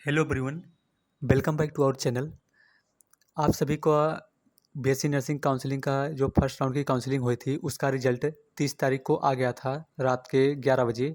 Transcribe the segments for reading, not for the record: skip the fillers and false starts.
Hello everyone, welcome back to our channel. आप सभी को बीएससी नर्सिंग काउंसलिंग का जो फर्स्ट राउंड की काउंसलिंग हुई थी उसका रिजल्ट 30 तारीख को आ गया था रात के 11 बजे।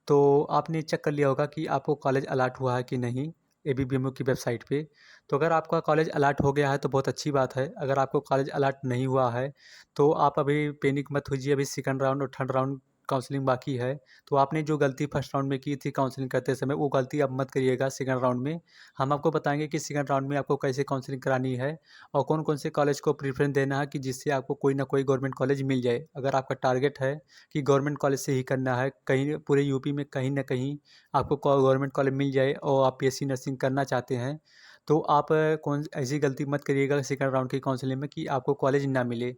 तो आपने चेक कर लिया होगा कि आपको कॉलेज अलॉट हुआ है कि नहीं एबीबीएमयू की वेबसाइट पे। तो अगर आपका कॉलेज अलॉट हो गया है तो बहुत अच्छी बात है। अगर आपको कॉलेज अलॉट नहीं हुआ है तो आप अभी पैनिक मत होइए, अभी सेकंड राउंड और थर्ड राउंड काउंसलिंग बाकी है। तो आपने जो गलती फर्स्ट राउंड में की थी काउंसलिंग करते समय वो गलती अब मत करिएगा सेकंड राउंड में। हम आपको बताएंगे कि सेकंड राउंड में आपको कैसे काउंसलिंग करानी है और कौन-कौन से कॉलेज को प्रेफ़रेंस देना है कि जिससे आपको कोई ना कोई गवर्नमेंट कॉलेज मिल जाए। अगर आपका टारगेट है कि गवर्नमेंट कॉलेज से ही करना है, कहीं पूरे यूपी में कहीं न कहीं आपको गवर्नमेंट कॉलेज मिल जाए और आप बीएससी नर्सिंग करना चाहते हैं, तो आप कौन ऐसी गलती मत करिएगा सेकंड राउंड की काउंसलिंग में कि आपको कॉलेज ना मिले।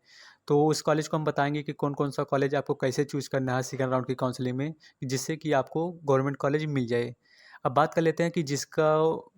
तो उस कॉलेज को हम बताएँगे कि कौन-कौन सा कॉलेज आपको कैसे चूज़ करना है सेकंड राउंड की काउंसलिंग में, जिससे कि आपको गवर्नमेंट कॉलेज मिल जाए। अब बात कर लेते हैं कि जिसका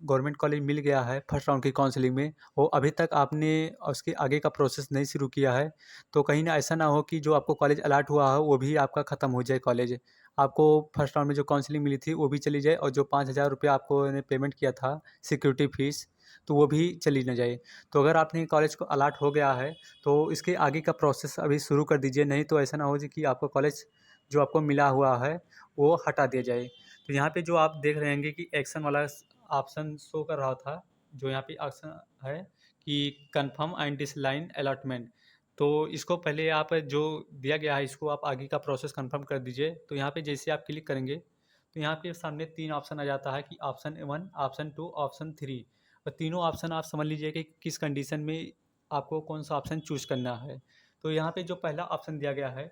गवर्नमेंट कॉलेज मिल गया है फर्स्ट राउंड की काउंसलिंग में, वो अभी तक आपने उसके आगे का प्रोसेस नहीं शुरू किया है, तो कहीं ना ऐसा ना हो कि जो आपको कॉलेज अलॉट हुआ है वो भी आपका ख़त्म हो जाए कॉलेज। आपको फर्स्ट राउंड में जो काउंसलिंग मिली थी वो भी चली जाए और जो 5,000 रुपये आपको ने पेमेंट किया था सिक्योरिटी फ़ीस, तो वो भी चली ना जाए। तो अगर आपने कॉलेज को अलॉट हो गया है तो इसके आगे का प्रोसेस अभी शुरू कर दीजिए, नहीं तो ऐसा ना हो जी कि आपको कॉलेज जो आपको मिला हुआ है वो हटा दिया जाए। तो यहाँ पे जो आप देख रहे होंगे कि एक्शन वाला ऑप्शन शो कर रहा था, जो यहाँ पे ऑप्शन है कि कन्फर्म एंड डिसलाइन अलॉटमेंट। तो इसको पहले आप जो दिया गया है इसको आप आगे का प्रोसेस कन्फर्म कर दीजिए। तो यहाँ पे जैसे आप क्लिक करेंगे तो यहाँ पे सामने 3 ऑप्शन आ जाता है कि ऑप्शन 1, ऑप्शन 2, ऑप्शन 3। और तीनों ऑप्शन आप समझ लीजिए कि किस कंडीशन में आपको कौन सा ऑप्शन चूज़ करना है। तो यहाँ पे जो पहला ऑप्शन दिया गया है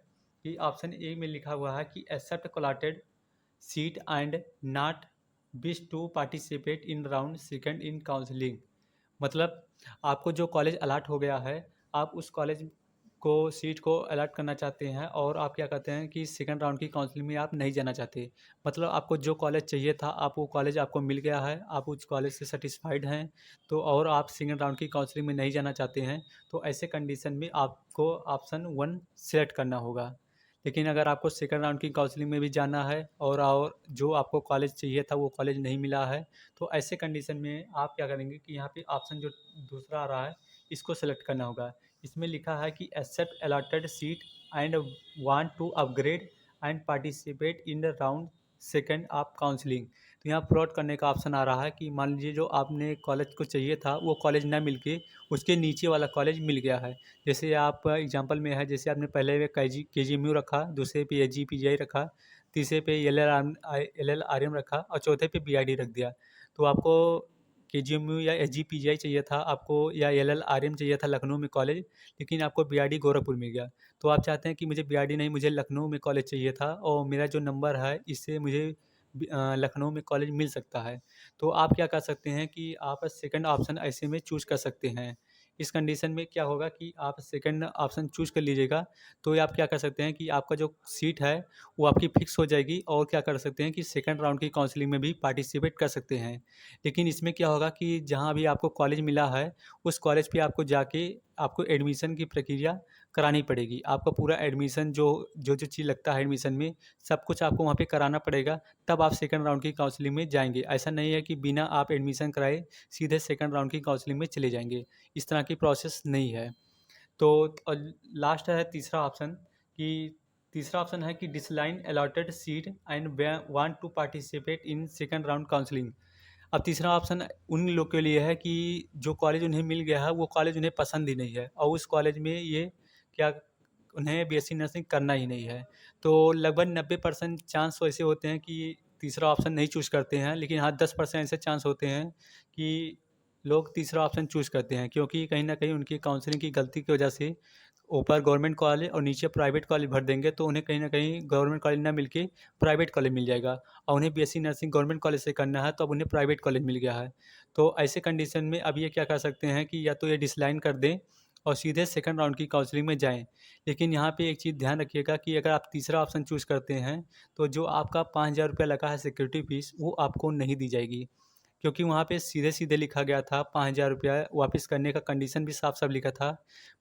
कि ऑप्शन ए में लिखा हुआ है कि accept allotted seat and not wish to participate in round second in counselling. मतलब आपको जो कॉलेज अलॉट हो गया है, आप उस कॉलेज को सीट को अलॉट करना चाहते हैं और आप क्या कहते हैं कि सेकंड राउंड की काउंसलिंग में आप नहीं जाना चाहते। मतलब आपको जो कॉलेज चाहिए था आप वो कॉलेज आपको मिल गया है, आप उस कॉलेज से सेटिस्फाइड हैं, तो और आप सेकंड राउंड की काउंसलिंग में नहीं जाना चाहते हैं, तो ऐसे कंडीशन में आपको ऑप्शन 1 सेलेक्ट करना होगा। लेकिन अगर आपको सेकंड राउंड की काउंसलिंग में भी जाना है और जो आपको कॉलेज चाहिए था वो कॉलेज नहीं मिला है, तो ऐसे कंडीशन में आप क्या करेंगे कि यहाँ पे ऑप्शन जो दूसरा आ रहा है इसको सेलेक्ट करना होगा। इसमें लिखा है कि accept allotted seat and want to upgrade and participate in the round second of counselling. तो यहाँ फ्रॉड करने का ऑप्शन आ रहा है कि मान लीजिए जो आपने कॉलेज को चाहिए था वो कॉलेज ना मिल के उसके नीचे वाला कॉलेज मिल गया है। जैसे आप एग्जांपल में है, जैसे आपने पहले में केजीएमयू रखा, दूसरे पे एजीपीजीआई रखा, तीसरे पे एलएलआरएम रखा और चौथे पे बीआईडी रख दिया। तो आपको केजीएमयू या एजीपीजीआई चाहिए था आपको, या एलएलआरएम चाहिए था लखनऊ में कॉलेज, लेकिन आपको बीआईडी गोरखपुर मिल गया। तो आप चाहते हैं कि मुझे बीआईडी नहीं, मुझे लखनऊ में कॉलेज चाहिए था और मेरा जो नंबर है इससे मुझे लखनऊ में कॉलेज मिल सकता है। तो आप क्या कर सकते हैं कि आप सेकंड ऑप्शन ऐसे में चूज़ कर सकते हैं। इस कंडीशन में क्या होगा कि आप सेकंड ऑप्शन चूज़ कर लीजिएगा, तो ये आप क्या कर सकते हैं कि आपका जो सीट है वो आपकी फ़िक्स हो जाएगी और क्या कर सकते हैं कि सेकंड राउंड की काउंसलिंग में भी पार्टिसिपेट कर सकते हैं। लेकिन इसमें क्या होगा कि जहाँ भी आपको कॉलेज मिला है, उस कॉलेज पे आपको जाके आपको एडमिशन की प्रक्रिया करानी पड़ेगी। आपका पूरा एडमिशन जो चीज़ लगता है एडमिशन में, सब कुछ आपको वहाँ पे कराना पड़ेगा, तब आप सेकंड राउंड की काउंसलिंग में जाएँगे। ऐसा नहीं है कि बिना आप एडमिशन कराए सीधे सेकंड राउंड की काउंसलिंग में चले जाएँगे, इस तरह की प्रोसेस नहीं है। तो लास्ट है तीसरा ऑप्शन कि तीसरा ऑप्शन है कि decline allotted seat and want to participate in second round counselling. अब तीसरा ऑप्शन उन लोग के लिए है कि जो कॉलेज उन्हें मिल गया है वो कॉलेज उन्हें पसंद ही नहीं है और उस कॉलेज में ये क्या उन्हें बीएससी नर्सिंग करना ही नहीं है। तो लगभग 90% चांस तो ऐसे होते हैं कि तीसरा ऑप्शन नहीं चूज़ करते हैं, लेकिन हाँ 10% ऐसे चांस होते हैं कि लोग तीसरा ऑप्शन चूज़ करते हैं, क्योंकि कहीं न कहीं उनकी काउंसलिंग की गलती की वजह से ऊपर गवर्नमेंट कॉलेज और नीचे प्राइवेट कॉलेज भर देंगे, तो उन्हें कहीं न कहीं गवर्नमेंट कॉलेज ना मिल के प्राइवेट कॉलेज मिल जाएगा और उन्हें बीएससी नर्सिंग गवर्नमेंट कॉलेज से करना है, तो अब उन्हें प्राइवेट कॉलेज मिल गया है। तो ऐसे कंडीशन में अब ये क्या कर सकते हैं कि या तो ये डिसलाइन कर दें और सीधे सेकंड राउंड की काउंसलिंग में जाएँ। लेकिन यहाँ पे एक चीज़ ध्यान रखिएगा कि अगर आप तीसरा ऑप्शन चूज़ करते हैं, तो जो आपका 5,000 रुपया लगा है सिक्योरिटी फ़ीस, वो आपको नहीं दी जाएगी। क्योंकि वहाँ पे सीधे-सीधे लिखा गया था 5,000 रुपया वापस करने का कंडीशन भी साफ-साफ लिखा था।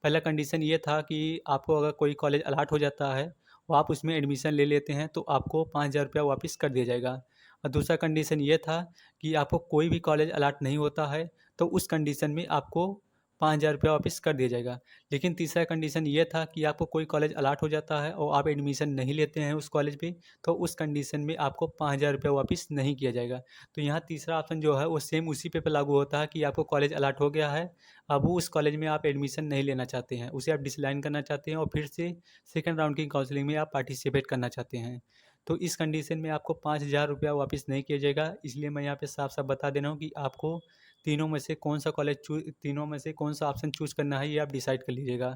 पहला कंडीशन ये था कि आपको अगर कोई कॉलेज अलॉट हो जाता है और आप उसमें एडमिशन ले लेते हैं, तो आपको 5,000 रुपया वापस कर दिया जाएगा। और दूसरा कंडीशन ये था कि आपको कोई भी कॉलेज अलॉट नहीं होता है तो उस कंडीशन में आपको 5,000 रुपया वापस कर दिया जाएगा। लेकिन तीसरा कंडीशन ये था कि आपको कोई कॉलेज अलॉट हो जाता है और आप एडमिशन नहीं लेते हैं उस कॉलेज पे, तो उस कंडीशन में आपको 5,000 रुपया वापस नहीं किया जाएगा। तो यहाँ तीसरा ऑप्शन जो है वो सेम उसी पे लागू होता है कि आपको कॉलेज अलॉट हो गया है, अब उस कॉलेज में आप एडमिशन नहीं लेना चाहते हैं, उसे आप डिसलाइन करना चाहते हैं और फिर से सेकंड राउंड की काउंसलिंग में आप पार्टिसिपेट करना चाहते हैं। तो इस कंडीशन में आपको 5,000 रुपया वापस नहीं किया जाएगा। इसलिए मैं यहाँ पे साफ-साफ बता दे रहा हूँ कि आपको तीनों में से कौन-सा ऑप्शन चूज़ करना है, ये आप डिसाइड कर लीजिएगा।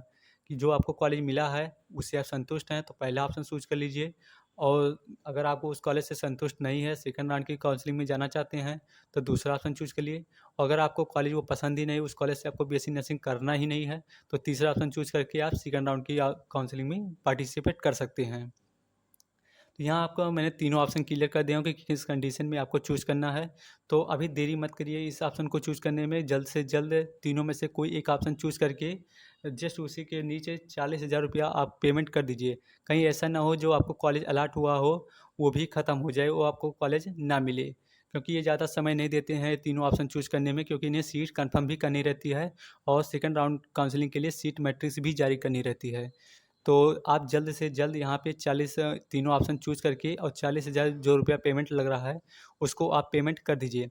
कि जो आपको कॉलेज मिला है, उससे आप संतुष्ट हैं, तो पहला ऑप्शन चूज़ कर लीजिए और अगर आपको उस कॉलेज से संतुष्ट नहीं है, सेकंड राउंड की काउंसलिंग में जाना चाहते हैं, तो दूसरा ऑप्शन चूज़ करिए। और अगर आपको कॉलेज वो पसंद ही नहीं, उस कॉलेज से आपको बीएससी नर्सिंग करना ही नहीं है, तो तीसरा ऑप्शन चूज़ करके आप सेकंड राउंड की काउंसलिंग में पार्टिसिपेट कर सकते हैं। तो यहाँ आपको मैंने तीनों ऑप्शन क्लियर कर दिया हूँ कि किस कंडीशन में आपको चूज़ करना है। तो अभी देरी मत करिए इस ऑप्शन को चूज़ करने में, जल्द से जल्द तीनों में से कोई एक ऑप्शन चूज़ करके जस्ट उसी के नीचे 40,000 रुपया आप पेमेंट कर दीजिए। कहीं ऐसा ना हो जो आपको कॉलेज अलॉट हुआ हो, वो भी ख़त्म हो जाए, वो आपको कॉलेज ना मिले। क्योंकि ये ज़्यादा समय नहीं देते हैं तीनों ऑप्शन चूज़ करने में, क्योंकि इन्हें सीट कन्फर्म भी करनी रहती है और सेकंड राउंड काउंसलिंग के लिए सीट मैट्रिक्स भी जारी करनी रहती है। तो आप जल्द से जल्द यहाँ पे तीनों ऑप्शन चूज़ करके और 40,000 जो रुपया पेमेंट लग रहा है, उसको आप पेमेंट कर दीजिए।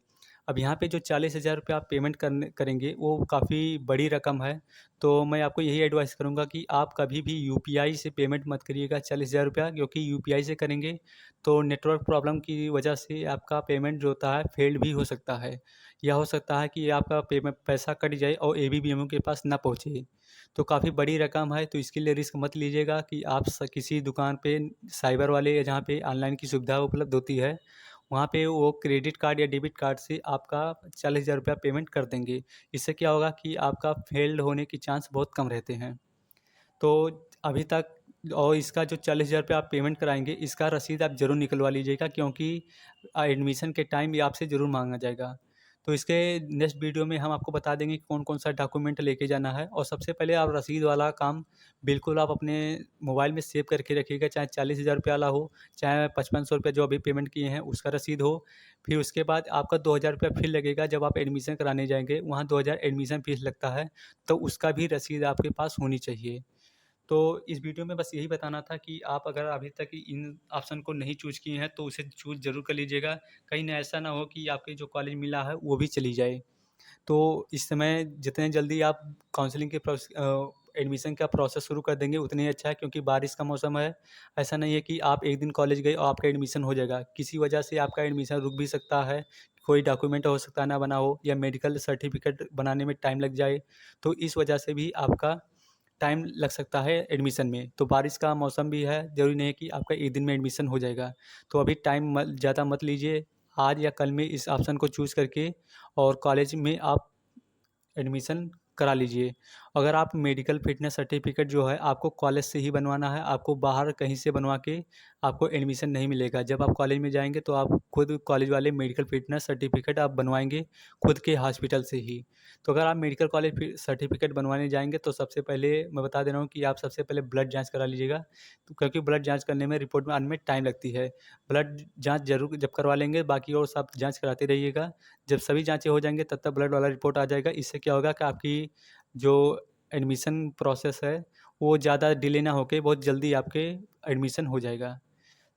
अब यहाँ पे जो 40,000 रुपया आप पेमेंट करेंगे, वो काफ़ी बड़ी रकम है, तो मैं आपको यही एडवाइस करूँगा कि आप कभी भी यूपीआई से पेमेंट मत करिएगा 40,000 रुपया, क्योंकि यूपीआई से करेंगे तो नेटवर्क प्रॉब्लम की वजह से आपका पेमेंट जो होता है फेल्ड भी हो सकता है। या हो सकता है कि आपका पेमेंट पैसा कट जाए और एबीबीएमओ के पास ना पहुँचे। तो काफ़ी बड़ी रकम है, तो इसके लिए रिस्क मत लीजिएगा कि आप किसी दुकान पे साइबर वाले या जहाँ पे ऑनलाइन की सुविधा उपलब्ध होती है, वहाँ पे वो क्रेडिट कार्ड या डेबिट कार्ड से आपका 40,000 रुपया पेमेंट कर देंगे। इससे क्या होगा कि आपका फेल्ड होने के चांस बहुत कम रहते हैं। तो अभी तक और इसका जो 40,000 रुपया आप पेमेंट कराएँगे, इसका रसीद आप ज़रूर निकलवा लीजिएगा, क्योंकि एडमिशन के टाइम ये आपसे ज़रूर माँगा जाएगा। तो इसके नेक्स्ट वीडियो में हम आपको बता देंगे कि कौन-कौन सा डॉक्यूमेंट लेके जाना है, और सबसे पहले आप रसीद वाला काम बिल्कुल आप अपने मोबाइल में सेव करके रखिएगा, चाहे 40,000 रुपया वाला हो, चाहे 5500 रुपया जो अभी पेमेंट किए हैं उसका रसीद हो। फिर उसके बाद आपका 2,000 रुपया फिर लगेगा जब आप एडमिशन कराने जाएँगे, वहाँ 2,000 एडमिशन फीस लगता है, तो उसका भी रसीद आपके पास होनी चाहिए। तो इस वीडियो में बस यही बताना था कि आप अगर अभी तक इन ऑप्शन को नहीं चूज़ किए हैं, तो उसे चूज़ ज़रूर कर लीजिएगा। कहीं न ऐसा ना हो कि आपके जो कॉलेज मिला है, वो भी चली जाए। तो इस समय जितने जल्दी आप काउंसलिंग के एडमिशन का प्रोसेस शुरू कर देंगे, उतने ही अच्छा है, क्योंकि बारिश का मौसम है। ऐसा नहीं है कि आप एक दिन कॉलेज गए और आपका एडमिशन हो जाएगा। किसी वजह से आपका एडमिशन रुक भी सकता है, कोई डॉक्यूमेंट हो सकता है ना बना हो, या मेडिकल सर्टिफ़िकेट बनाने में टाइम लग जाए। तो इस वजह से भी आपका टाइम लग सकता है एडमिशन में। तो बारिश का मौसम भी है, ज़रूरी नहीं है कि आपका एक दिन में एडमिशन हो जाएगा। तो अभी टाइम ज़्यादा मत लीजिए, आज या कल में इस ऑप्शन को चूज़ करके और कॉलेज में आप एडमिशन करा लीजिए। अगर आप मेडिकल फिटनेस सर्टिफिकेट जो है आपको कॉलेज से ही बनवाना है, आपको बाहर कहीं से बनवा के आपको एडमिशन नहीं मिलेगा। जब आप कॉलेज में जाएँगे तो आप खुद कॉलेज वाले मेडिकल फिटनेस सर्टिफिकेट आप बनवाएँगे खुद के हॉस्पिटल से ही। तो अगर आप मेडिकल कॉलेज फि सर्टिफिकेट बनवाने जाएँगे तो सबसे पहले मैं बता दे रहा हूँ कि आप सबसे पहले ब्लड जाँच करा लीजिएगा। तो क्योंकि ब्लड जाँच करने में रिपोर्ट में आने में टाइम लगती है। ब्लड जाँच ज़रूर जब करवा लेंगे, बाकी और सब जाँच कराते रहिएगा। जब सभी जाँचें हो जाएँगे तब तक ब्लड वाला रिपोर्ट आ जाएगा। इससे क्या होगा कि आपकी जो एडमिशन प्रोसेस है, वो ज़्यादा डिले ना होके बहुत जल्दी आपके एडमिशन हो जाएगा।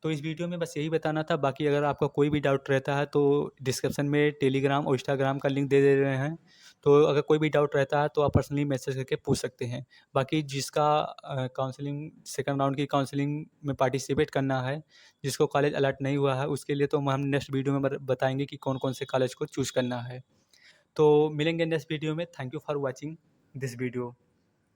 तो इस वीडियो में बस यही बताना था, बाकी अगर आपका कोई भी डाउट रहता है तो डिस्क्रिप्शन में टेलीग्राम और इंस्टाग्राम का लिंक दे रहे हैं। तो अगर कोई भी डाउट रहता है तो आप पर्सनली मैसेज करके पूछ सकते हैं। बाकी जिसका काउंसलिंग सेकंड राउंड की काउंसलिंग में पार्टिसिपेट करना है, जिसको कॉलेज अलॉट नहीं हुआ है, उसके लिए तो हम नेक्स्ट वीडियो में बताएँगे कि कौन-कौन से कॉलेज को चूज़ करना है। तो मिलेंगे नेक्स्ट वीडियो में। Thank you for watching this video.